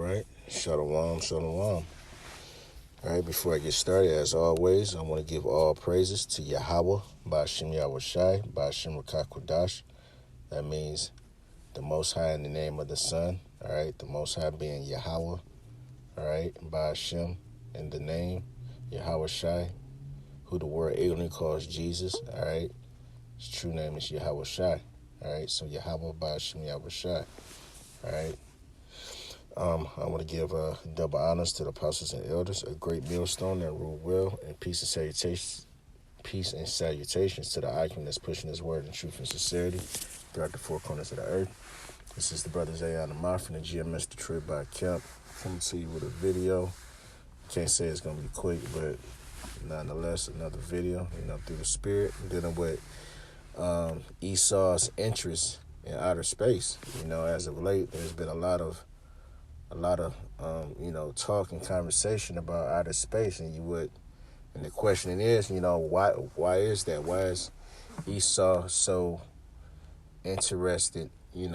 right. Shalom, shalom. All right, before I get started, as always, I want to give all praises to Yahweh, Ba'ashem Yahweh Shai, Ba'ashem Rakakwadash. That means the Most High in the name of the Son, all right? The Most High being Yahweh, all right? Ba'ashem in the name, Yahweh Shai, who the word ignorantly calls Jesus, all right? His true name is Yahweh Shai, all right? So Yahweh, Ba'ashem Yahweh Shai, all right? I want to give double honors to the apostles and elders, a great millstone that rule well, and peace and salutations to the icon that's pushing his word in truth and sincerity throughout the four corners of the earth. This is the brother Zayon Amar from the GMS Detroit by Kemp, coming to you with a video. Can't say it's going to be quick, but nonetheless, another video, through the spirit, dealing with Esau's interest in outer space. As of late, there's been a lot of talk and conversation about outer space, and the question is, why is that? Why is Esau so interested, in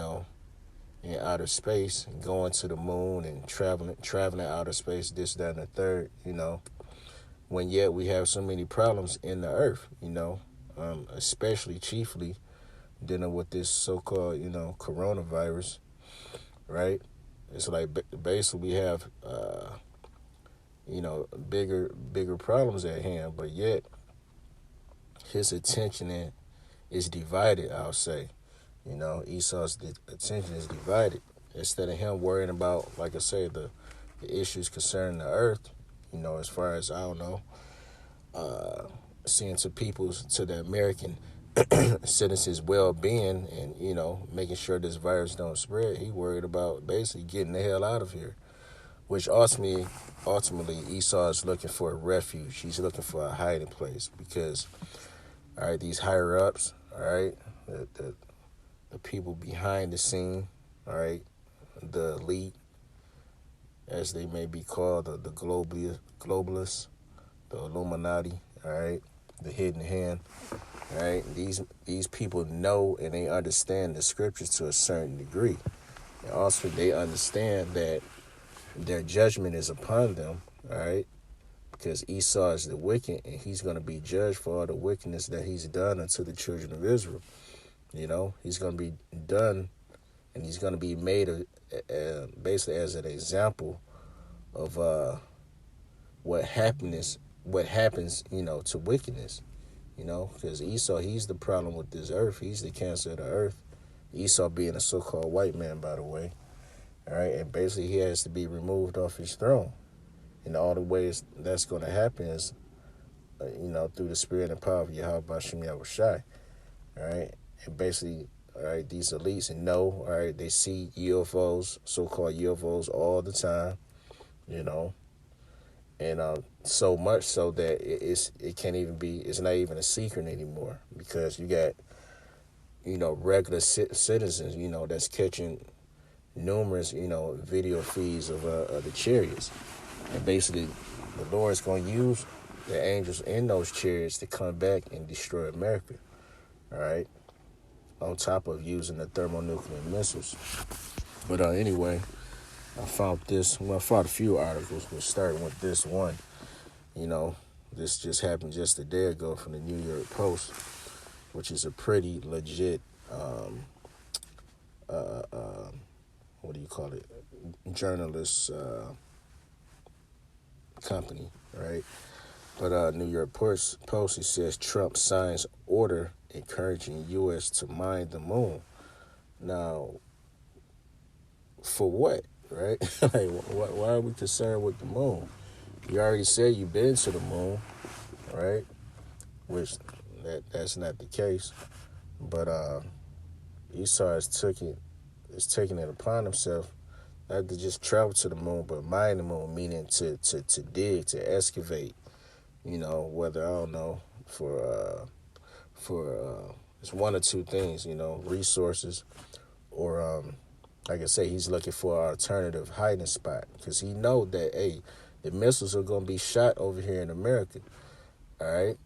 outer space, and going to the moon and traveling outer space, this, that, and the third, when yet we have so many problems in the earth, especially chiefly dealing with this so-called, coronavirus, right? It's like basically we have, bigger problems at hand, but yet his attention is divided, I'll say. Esau's attention is divided. Instead of him worrying about, like I say, the issues concerning the earth, as far as, seeing to the American citizens' well-being and, making sure this virus don't spread. He worried about basically getting the hell out of here, which ultimately Esau is looking for a refuge. He's looking for a hiding place because, all right, these higher-ups, all right, the people behind the scene, all right, the elite, as they may be called, the globalists, the Illuminati, all right, the hidden hand. All right, these people know and they understand the scriptures to a certain degree. And also they understand that their judgment is upon them, all right, because Esau is the wicked and he's going to be judged for all the wickedness that he's done unto the children of Israel. He's going to be done and he's going to be made basically as an example of what happens, to wickedness. Because Esau, he's the problem with this earth. He's the cancer of the earth. Esau being a so-called white man, by the way. All right, and basically he has to be removed off his throne. And all the ways that's going to happen is, through the spirit and power of Yahweh Ba'ashem Yahweh Shai. All right, and basically, all right, these elites all right, they see UFOs, so-called UFOs all the time, and so much so that it's not even a secret anymore because you got, regular citizens, that's catching numerous, video feeds of the chariots. And basically the Lord is going to use the angels in those chariots to come back and destroy America, all right, on top of using the thermonuclear missiles. But anyway, I found a few articles, but starting with this one. This just happened just a day ago from the New York Post, which is a pretty legit, journalist company, right? But New York Post, it says Trump signs order encouraging U.S. to mine the moon. Now, for what, right? Like, why are we concerned with the moon? You already said you've been to the moon, right? Which that's not the case. But Esau is taking it upon himself not to just travel to the moon, but mine the moon, meaning to dig, to excavate. Whether, I don't know, for it's one or two things, resources, or like I say, he's looking for an alternative hiding spot because he know that, hey, the missiles are going to be shot over here in America, all right?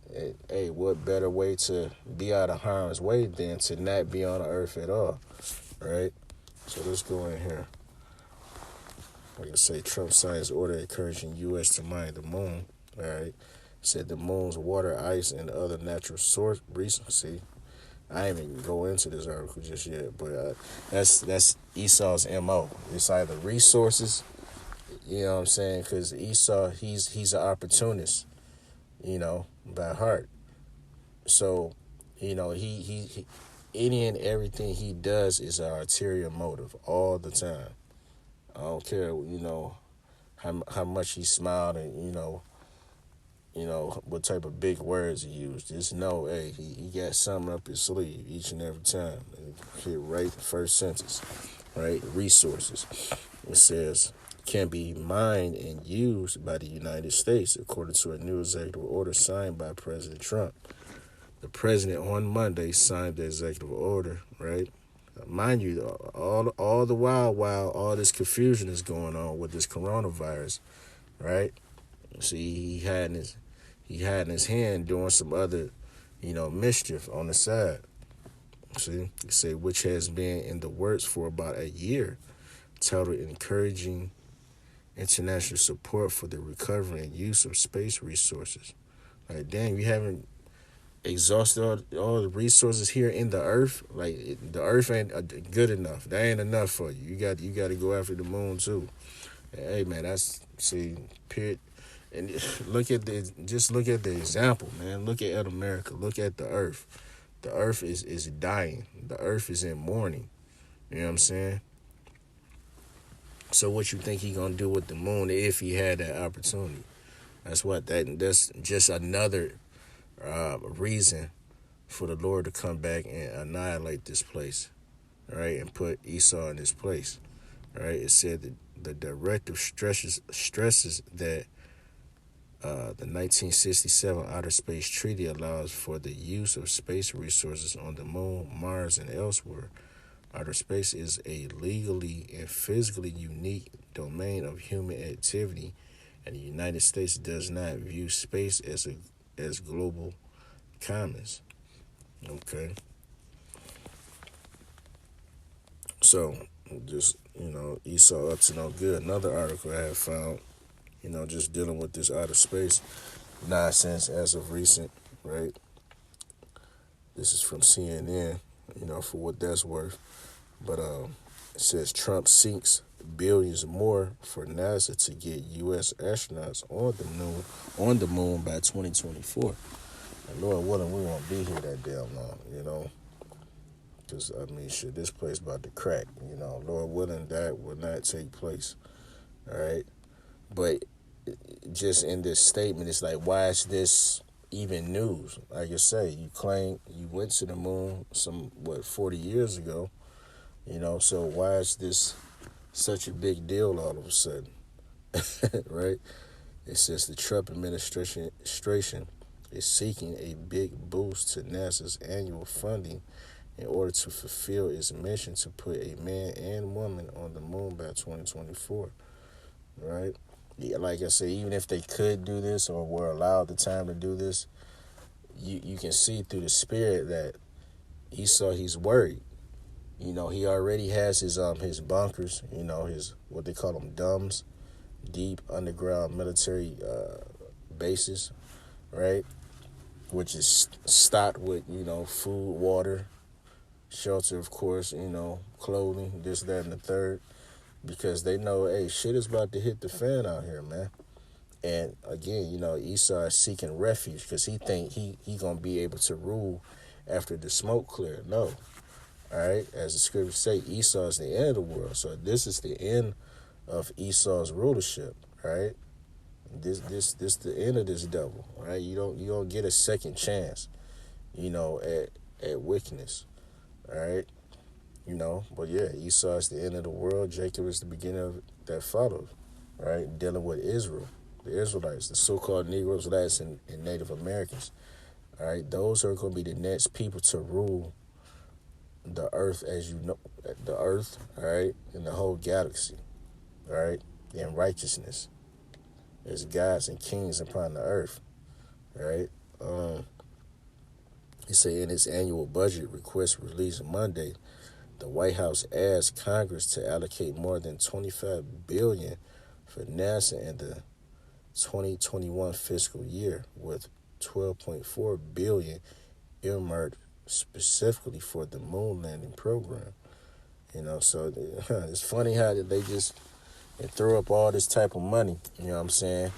Hey, what better way to be out of harm's way than to not be on the earth at all, right? So let's go in here. like I say, Trump signs order encouraging U.S. to mine the moon. All right, said the moon's water, ice, and other natural source resources. See, I ain't even go into this article just yet, but that's Esau's mo. It's either resources, you know what I'm saying, because Esau he's an opportunist, by heart. So, he any and everything he does is an ulterior motive all the time. I don't care, how much he smiled and what type of big words he used. Just know, hey, he got something up his sleeve each and every time. Hit right the first sentence, right? Resources. It says can be mined and used by the United States, according to a new executive order signed by President Trump. The president on Monday signed the executive order, right? Mind you, all the while all this confusion is going on with this coronavirus, right? See, he had in his hand doing some other, mischief on the side. See, he said which has been in the works for about a year, titled encouraging international support for the recovery and use of space resources. Like, dang, we haven't exhausted all the resources here in the earth. Like, the earth ain't good enough. That ain't enough for you. You got to go after the moon too. And, hey man, that's see period. And look at the example, man. Look at America. Look at the earth. The earth is dying. The earth is in mourning. You know what I'm saying? So what you think he gonna do with the moon if he had that opportunity? That's just another reason for the Lord to come back and annihilate this place, right, and put Esau in his place, right? It said that the directive stresses that the 1967 Outer Space Treaty allows for the use of space resources on the moon, Mars, and elsewhere. Outer space is a legally and physically unique domain of human activity, and the United States does not view space as global commons. Okay. So, just, Esau up to no good. Another article I have found, just dealing with this outer space nonsense as of recent, right? This is from CNN, for what that's worth. But it says Trump sinks billions more for NASA to get U.S. astronauts on the moon by 2024. And Lord willing, we won't be here that damn long, Because, shit, this place about to crack, Lord willing, that will not take place, all right? But just in this statement, it's like, why is this even news? Like I say, you claim you went to the moon 40 years ago, so why is this such a big deal all of a sudden, right? It says the Trump administration is seeking a big boost to NASA's annual funding in order to fulfill its mission to put a man and woman on the moon by 2024, right? Yeah, like I said, even if they could do this or were allowed the time to do this, you can see through the spirit that Esau, he's worried. He already has his bunkers, his what they call them DUMBs, deep underground military bases, right? Which is stocked with, food, water, shelter, of course, clothing, this, that, and the third, because they know, hey, shit is about to hit the fan out here, man. And again, Esau is seeking refuge because he think he gonna be able to rule after the smoke clear. No, all right. As the scriptures say, Esau is the end of the world. So this is the end of Esau's rulership, right? This the end of this devil, right? You don't get a second chance, at wickedness, all right? But yeah, Esau is the end of the world. Jacob is the beginning of that follows, right? Dealing with Israel, the Israelites, the so-called Negroes, Blacks, and Native Americans, all right? Those are going to be the next people to rule the earth, the earth, all right, and the whole galaxy, all right, in righteousness as gods and kings upon the earth, all right? He said in his annual budget request released Monday, The White House asked Congress to allocate more than $25 billion for NASA in the 2021 fiscal year, with $12.4 billion earmarked specifically for the moon landing program. So it's funny how they just throw up all this type of money. You know what I'm saying?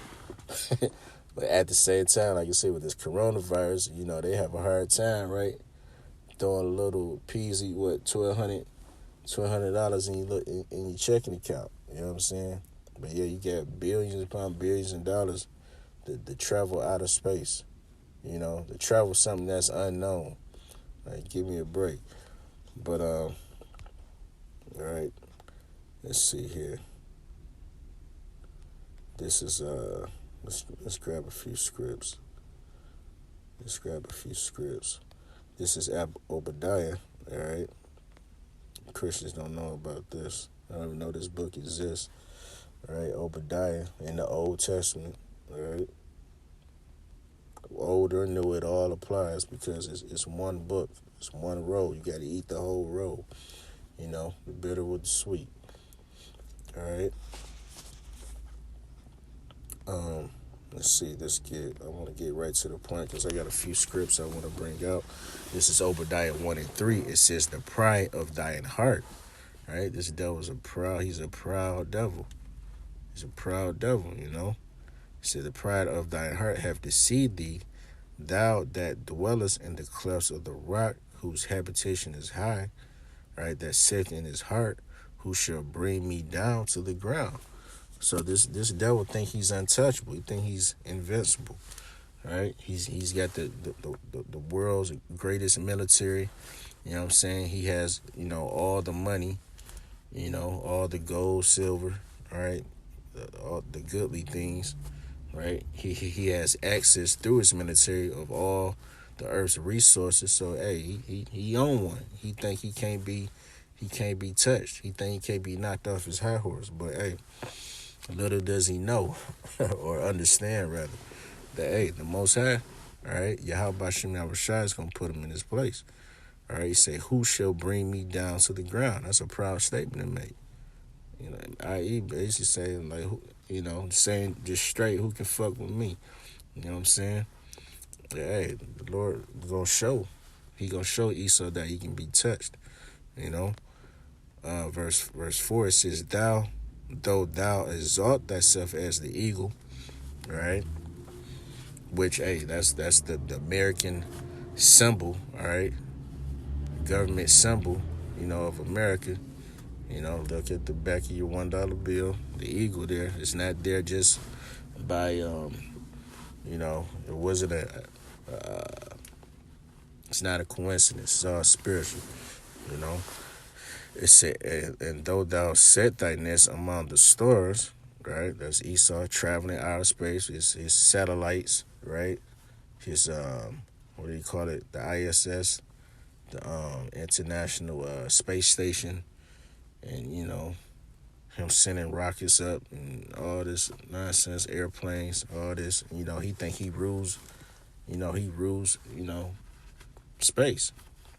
But at the same time, like you say, with this coronavirus, they have a hard time, right? Throwing a little peasy, what, $1,200 in your checking account. You know what I'm saying? But yeah, you got billions upon billions of dollars to travel out of space. To travel something that's unknown. Like, give me a break. But all right, let's see here. This is let's grab a few scripts. This is Obadiah. All right, Christians don't know about this. I don't even know this book exists. All right, Obadiah in the Old Testament. All right, old or new, it all applies because it's one book. It's one roll. You got to eat the whole roll. The bitter with the sweet. All right. Let's see. I want to get right to the point because I got a few scripts I want to bring out. This is Obadiah 1 and 3. It says, "The pride of thine heart." All right. This devil's he's a proud devil. He's a proud devil, It said, "The pride of thine heart hath deceived thee, thou that dwellest in the clefts of the rock, whose habitation is high, right? That saith in his heart, who shall bring me down to the ground." So this devil think he's untouchable. He think he's invincible, right? He's got the world's greatest military. You know what I'm saying? He has all the money, all the gold, silver, all right, all the goodly things, right? He has access through his military of all the earth's resources. So hey, he own one. He think he can't be touched. He think he can't be knocked off his high horse. But hey, little does he know or understand rather that hey, the Most High, all right, Yahweh Shem Yahushua is gonna put him in his place. All right, he say, "Who shall bring me down to the ground?" That's a proud statement to make. I.e. basically saying like, saying just straight, who can fuck with me? You know what I'm saying? Yeah, hey, the Lord gonna show. He gonna show Esau that he can be touched. Verse 4, it says, "Though thou exalt thyself as the eagle," right? Which, hey, that's the American symbol, all right? Government symbol, of America. Look at the back of your $1 bill, the eagle there. It's not there just by, it wasn't it's not a coincidence. It's all spiritual, It said, "And though thou set thy nest among the stars," right? That's Esau traveling outer space. His satellites, right? His what do you call it? The ISS, the International Space Station, and him sending rockets up and all this nonsense, airplanes, all this. He think he rules. He rules. Space.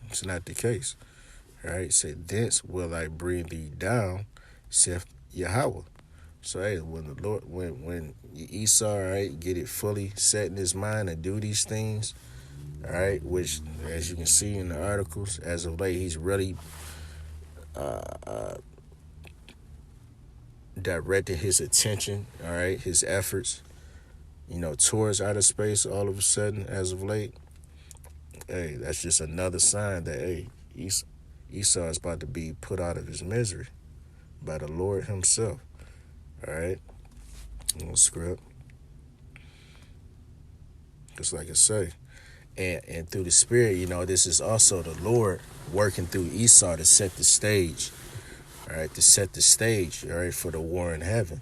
It's not the case. All right, said, "Thence will I bring thee down," saith Yahweh. So hey, when the Lord, when Esau, all right, get it fully set in his mind and do these things, all right, which as you can see in the articles, as of late, he's really directed his attention, all right, his efforts, towards outer space. All of a sudden, as of late, hey, that's just another sign that hey, Esau is about to be put out of his misery by the Lord himself. All right. Little script. Just like I say. And through the Spirit, this is also the Lord working through Esau to set the stage. All right. To set the stage, all right, for the war in heaven.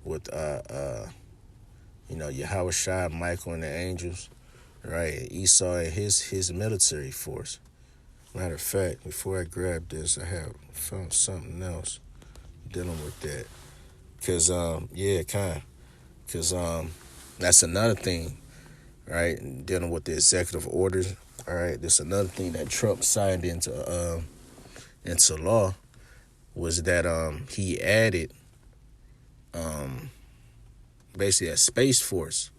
With Yahweh Shai, Michael and the angels. Right, Esau and his military force. Matter of fact, before I grab this, I have found something else dealing with that. Cause that's another thing, right? Dealing with the executive orders All right, this another thing that Trump signed into law was that he added basically a space force,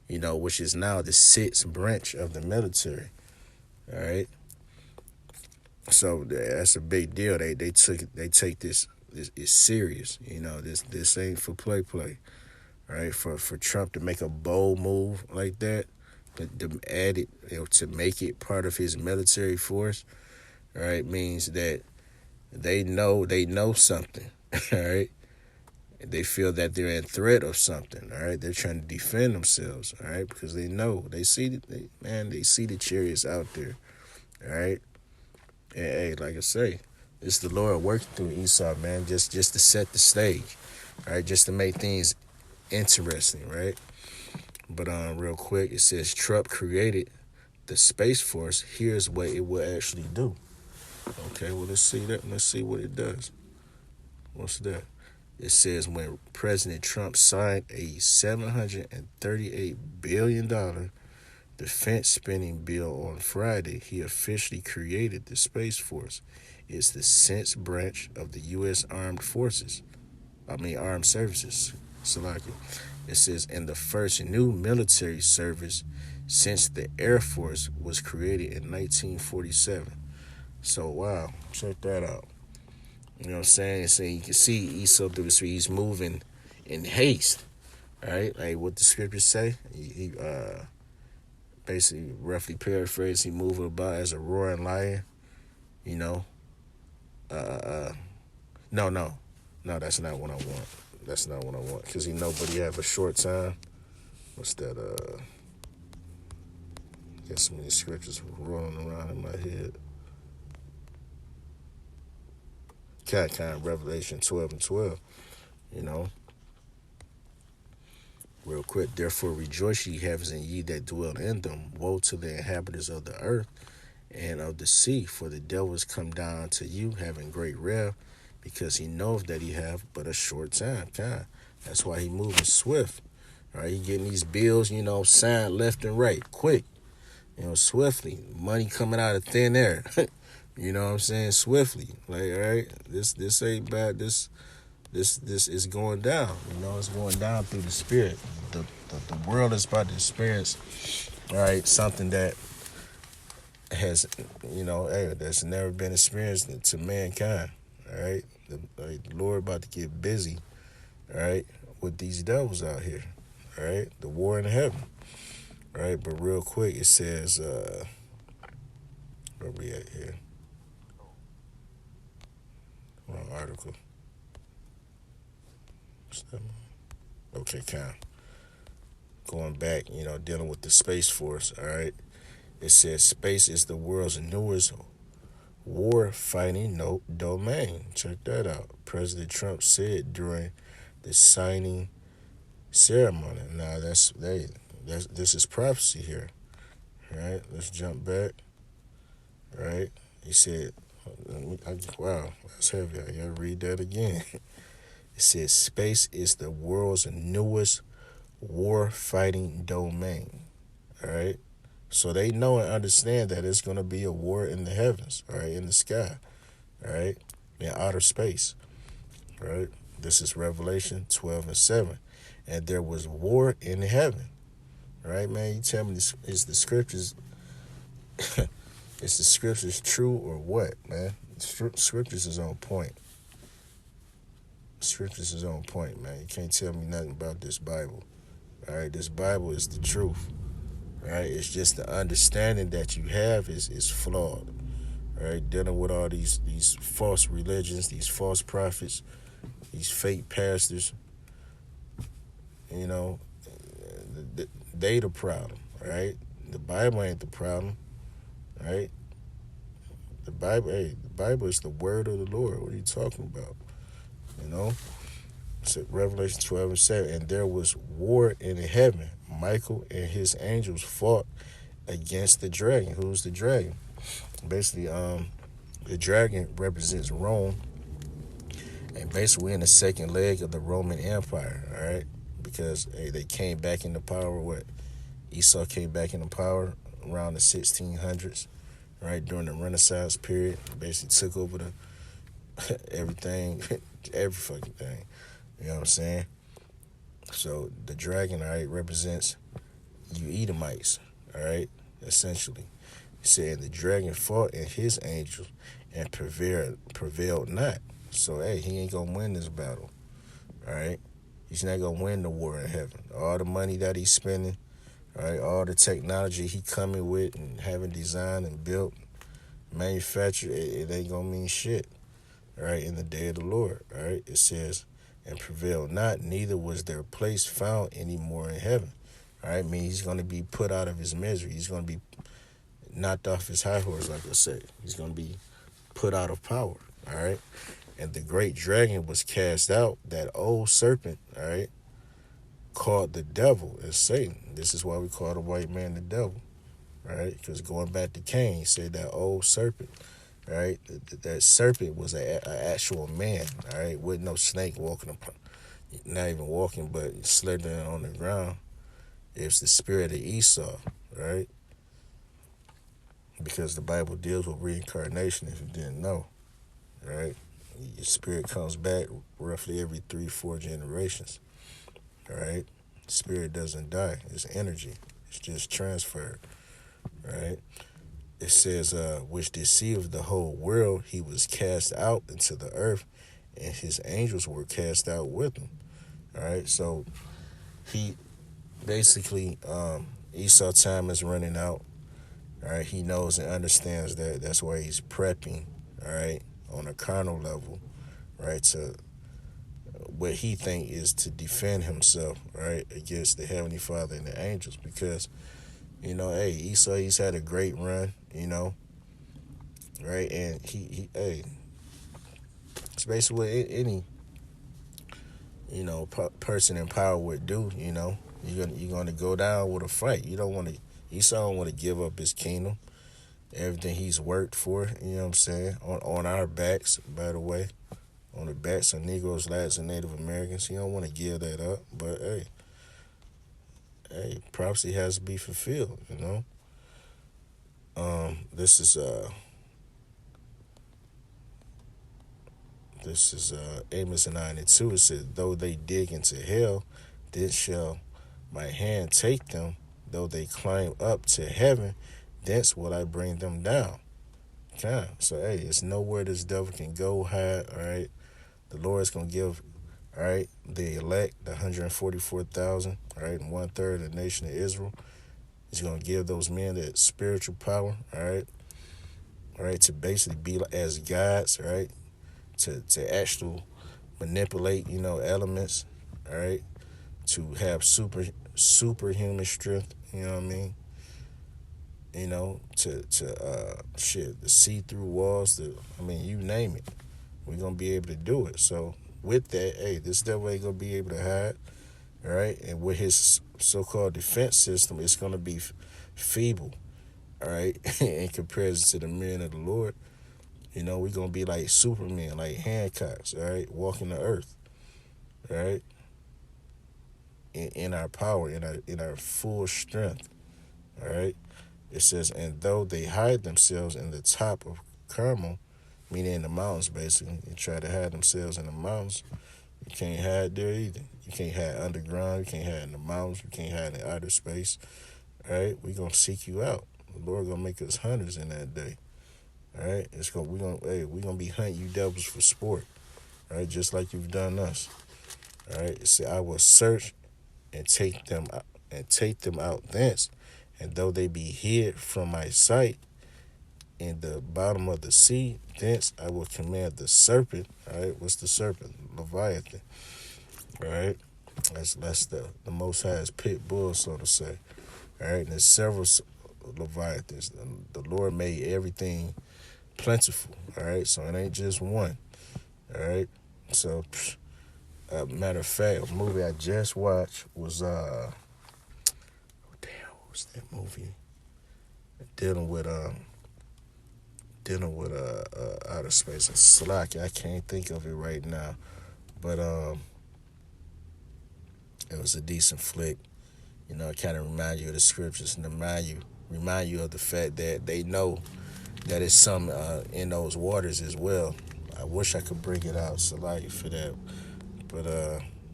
which is now the sixth branch of the military. All right, so that's a big deal. They take this is serious. This ain't for play. Right, for Trump to make a bold move like that, to add it, to make it part of his military force, right, means that they know something. All right, they feel that they're in threat of something. All right, they're trying to defend themselves. All right, because they see they see the chariots out there. All right, and hey, like I say, it's the Lord working through Esau, man, just to set the stage. All right, just to make things interesting, right? But real quick, it says Trump created the Space Force. Here's what it will actually do. Okay, well, let's see that. Let's see what it does. What's that? It says when President Trump signed a $738 billion defense spending bill on Friday, he officially created the Space Force. It's the sixth branch of the U.S. Armed Services. Salaki. It says in the first new military service since the Air Force was created in 1947. So wow, check that out. You know what I'm saying? So you can see Esau through the street. He's moving in haste, right? Like what the scriptures say. He basically roughly paraphrased. He moving about as a roaring lion. You know. No, that's not what I want. That's not what I want. Because but he have a short time. What's that? Got so many scriptures rolling around in my head. Kind of Revelation 12:12. You know. Real quick. Therefore rejoice ye heavens and ye that dwell in them. Woe to the inhabitants of the earth and of the sea, for the devil is come down to you having great wrath, because he knoweth that he have but a short time. That's why he moving swift. All right, he getting these bills, signed left and right, quick, swiftly. Money coming out of thin air. You know what I'm saying? Swiftly. Like, all right, this ain't bad. This is going down. It's going down through the spirit. The world is about to experience, all right, something that has, that's never been experienced to mankind. All right, the Lord about to get busy, all right, with these devils out here. All right, the war in heaven. All right, but real quick, it says, where we at here? Wrong article. Okay, going back, dealing with the Space Force. All right, it says space is the world's newest war-fighting domain. Check that out. President Trump said during the signing ceremony. Now this is prophecy here. All right, let's jump back. All right, he said, wow, that's heavy. I gotta read that again. It says space is the world's newest war-fighting domain. All right, so they know and understand that it's gonna be a war in the heavens. All right, in the sky. All right, in outer space. All right, this is Revelation 12:7. And there was war in heaven. All right, man, you tell me, is the scriptures is the scriptures true or what, man? Scriptures is on point. Scriptures is on point, man. You can't tell me nothing about this Bible. All right, this Bible is the truth. All right, it's just the understanding that you have is flawed. All right, dealing with all these false religions, these false prophets, these fake pastors. They the problem, right? The Bible ain't the problem, right? The Bible is the word of the Lord. What are you talking about? So Revelation 12:7, and there was war in heaven. Michael and his angels fought against the dragon. Who's the dragon? Basically, the dragon represents Rome, and basically in the second leg of the Roman Empire, all right? Because they came back into power. Esau came back into power around the 1600s, right, during the Renaissance period. Basically took over the everything, every fucking thing. You know what I'm saying? So the dragon, all right, represents you Edomites, all right, essentially. He said the dragon fought and his angels and prevailed not. So hey, he ain't gonna win this battle, all right. He's not gonna win the war in heaven. All the money that he's spending, all right, all the technology he coming with and having designed and built, manufactured, it ain't gonna mean shit, all right, in the day of the Lord, all right. It says, and prevailed not, neither was their place found anymore in heaven. All right, I mean, he's going to be put out of his misery. He's going to be knocked off his high horse, like I say. He's going to be put out of power, all right? And the great dragon was cast out, that old serpent, all right, called the devil and Satan. This is why we call the white man the devil, right? Because going back to Cain, he said that old serpent, right? That serpent was an actual man, all right, with no snake walking upon, not even walking, but slithering on the ground. It's the spirit of Esau, right? Because the Bible deals with reincarnation, if you didn't know, right? Your spirit comes back roughly every 3-4 generations, all right? Spirit doesn't die. It's energy. It's just transferred, right? It says, which deceived the whole world, he was cast out into the earth, and his angels were cast out with him, all right? So he basically, Esau time is running out. All right, he knows and understands that. That's why he's prepping, all right, on a carnal level, right, to what he think is to defend himself, right, against the Heavenly Father and the angels. Because, you know, hey, Esau, he's had a great run, you know, right, and hey, it's basically what any, you know, person in power would do. You know, you're gonna go down with a fight. You don't want to. Esau don't want to give up his kingdom, everything he's worked for. You know what I'm saying? On our backs, by the way, on the backs of Negroes, Blacks, and Native Americans. He don't want to give that up. But hey, prophecy has to be fulfilled. You know. This is Amos 9:2. It said, though they dig into hell, then shall my hand take them. Though they climb up to heaven, thence will I bring them down. Okay. So, hey, it's nowhere this devil can go hide, all right? The Lord's going to give, all right, the elect, the 144,000, all right, and 1/3 of the nation of Israel. He's going to give those men that spiritual power, all right, to basically be as gods, all right, to actually manipulate, you know, elements, all right, to have superhuman strength, you know what I mean? You know, to the see through walls, you name it. We're gonna be able to do it. So with that, hey, this devil ain't gonna be able to hide, all right? And with his so-called defense system, it's gonna be feeble, all right, in comparison to the men of the Lord. You know, we're gonna be like Superman, like Hancocks, all right, walking the earth, all right, in our power, in our full strength, all right. It says, and though they hide themselves in the top of Carmel, meaning in the mountains, basically, they try to hide themselves in the mountains. You can't hide there either. You can't hide underground. You can't hide in the mountains. You can't hide in outer space. All right, we're gonna seek you out. The Lord gonna make us hunters in that day. All right, we're gonna be hunting you devils for sport. All right, just like you've done us. All right, it said, I will search and take them out thence, and though they be hid from my sight in the bottom of the sea, thence I will command the serpent. All right, what's the serpent? Leviathan. All right, that's the Most High's pit bull, so to say. All right, and there's several Leviathans. The Lord made everything plentiful. All right, so it ain't just one. All right, so matter of fact, a movie I just watched was what was that movie? Dealing with outer space and Slack. I can't think of it right now, but it was a decent flick. You know, it kind of remind you of the scriptures and remind you remind you of the fact that they know that it's some in those waters as well. I wish I could bring it out, Salaki, for that. But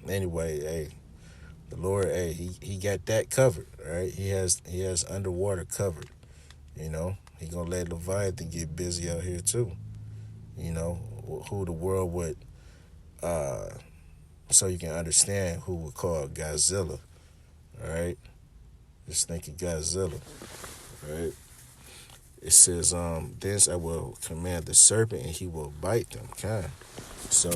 anyway, hey, the Lord, hey, he got that covered, right? He has underwater covered. You know, he gonna let Leviathan get busy out here too. You know, who the world would, uh, so you can understand who would call Godzilla. All right, just think of Godzilla. Right. It says, thence I will command the serpent and he will bite them. Kind. So,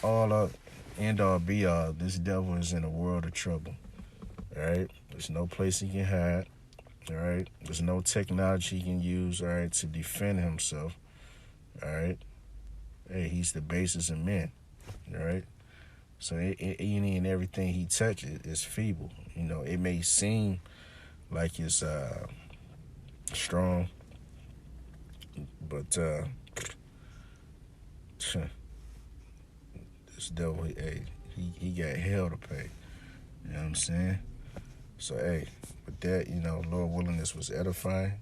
all up, end all be all, this devil is in a world of trouble. All right. There's no place he can hide. All right. There's no technology he can use. All right. To defend himself. All right. Hey, he's the basis of men. All right. So any and everything he touches is feeble. You know, it may seem like it's strong, but this devil, hey, he got hell to pay. You know what I'm saying? So hey, with that, you know, Lord willing, this was edifying.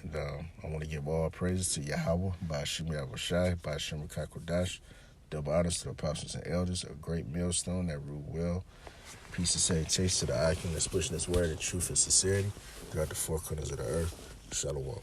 And I want to give all praises to Yahweh, Ba'ashim Yahushai, Ba'ashim Rakakodash, double honors to the apostles and elders, a great millstone that rule well. Peace and salutation to the icon that's pushing this word of truth and sincerity throughout the four corners of the earth. Shalom.